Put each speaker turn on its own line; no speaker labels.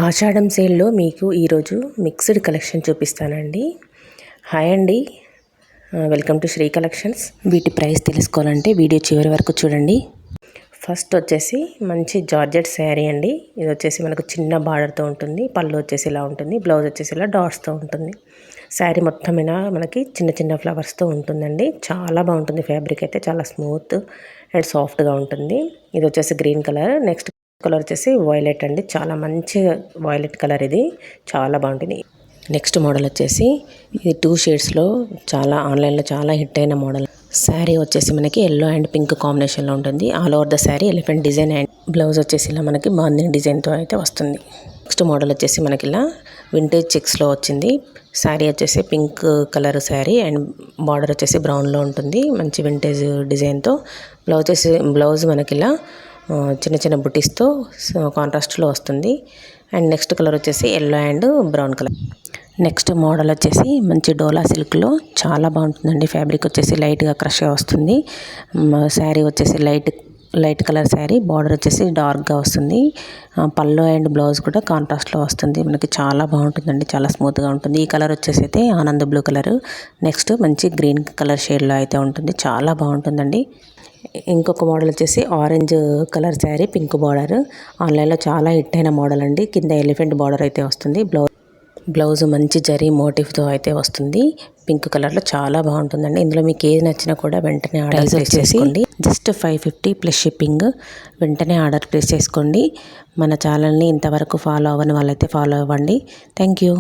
ఆషాఢం సేల్లో మీకు ఈరోజు మిక్స్డ్ కలెక్షన్ చూపిస్తానండి. హాయ్ అండి, వెల్కమ్ టు శ్రీ కలెక్షన్స్. వీటి ప్రైస్ తెలుసుకోవాలంటే వీడియో చివరి వరకు చూడండి. ఫస్ట్ వచ్చేసి మంచి జార్జెట్ శారీ అండి. ఇది వచ్చేసి మనకు చిన్న బార్డర్తో ఉంటుంది. పళ్ళు వచ్చేసి ఇలా ఉంటుంది, బ్లౌజ్ వచ్చేసి ఇలా డాట్స్తో ఉంటుంది. శారీ మొత్తం ఇలా మనకి చిన్న చిన్న ఫ్లవర్స్తో ఉంటుందండి. చాలా బాగుంటుంది. ఫ్యాబ్రిక్ అయితే చాలా స్మూత్ అండ్ సాఫ్ట్గా ఉంటుంది. ఇది వచ్చేసి గ్రీన్ కలర్. నెక్స్ట్ కలర్ వచ్చేసి వైలెట్ అండి. చాలా మంచి వైలెట్ కలర్, ఇది చాలా బాగుంటుంది. నెక్స్ట్ మోడల్ వచ్చేసి ఇది 2 షేడ్స్లో చాలా ఆన్లైన్లో చాలా హిట్ అయిన మోడల్. శారీ వచ్చేసి మనకి ఎల్లో అండ్ పింక్ కాంబినేషన్లో ఉంటుంది. All over the sari elephant design and blouse వచ్చేసి ఇలా మనకి బాందిని డిజైన్తో అయితే వస్తుంది. నెక్స్ట్ మోడల్ వచ్చేసి మనకి ఇలా వింటేజ్ చెక్స్లో వచ్చింది. శారీ వచ్చేసి pink colour sari and border వచ్చేసి బ్రౌన్లో ఉంటుంది. మంచి వింటేజ్ డిజైన్తో బ్లౌజ్ మనకి ఇలా చిన్న చిన్న బుటీస్తో కాంట్రాస్ట్లో వస్తుంది. అండ్ నెక్స్ట్ కలర్ వచ్చేసి yellow and brown colour. Next model వచ్చేసి మంచి డోలా సిల్క్లో చాలా బాగుంటుందండి. ఫ్యాబ్రిక్ వచ్చేసి లైట్గా క్రష్గా వస్తుంది. శారీ వచ్చేసి లైట్ కలర్ శారీ, బార్డర్ వచ్చేసి డార్క్గా వస్తుంది. పళ్ళు అండ్ బ్లౌజ్ కూడా కాంట్రాస్ట్లో వస్తుంది. మనకి చాలా బాగుంటుందండి, చాలా స్మూత్గా ఉంటుంది. ఈ కలర్ వచ్చేసి అయితే ఆనంద్ బ్లూ కలర్. నెక్స్ట్ మంచి గ్రీన్ కలర్ షేడ్లో అయితే ఉంటుంది. చాలా బాగుంటుందండి. ఇంకొక మోడల్ వచ్చేసి orange colour sari, pink border. ఆన్లైన్లో చాలా హిట్ అయిన మోడల్ అండి. కింద ఎలిఫెంట్ బార్డర్ అయితే వస్తుంది. బ్లౌజ్ మంచి జరీ మోటివ్తో అయితే వస్తుంది. పింక్ కలర్లో చాలా బాగుంటుందండి. ఇందులో మీకు ఏది నచ్చినా కూడా వెంటనే ఆర్డర్ ప్లేస్ చేసుకోండి. Just 550 plus shipping. వెంటనే ఆర్డర్ ప్లేస్ చేసుకోండి. మన ఛానల్ని ఇంతవరకు ఫాలో అవ్వని వాళ్ళైతే ఫాలో అవ్వండి. Thank you.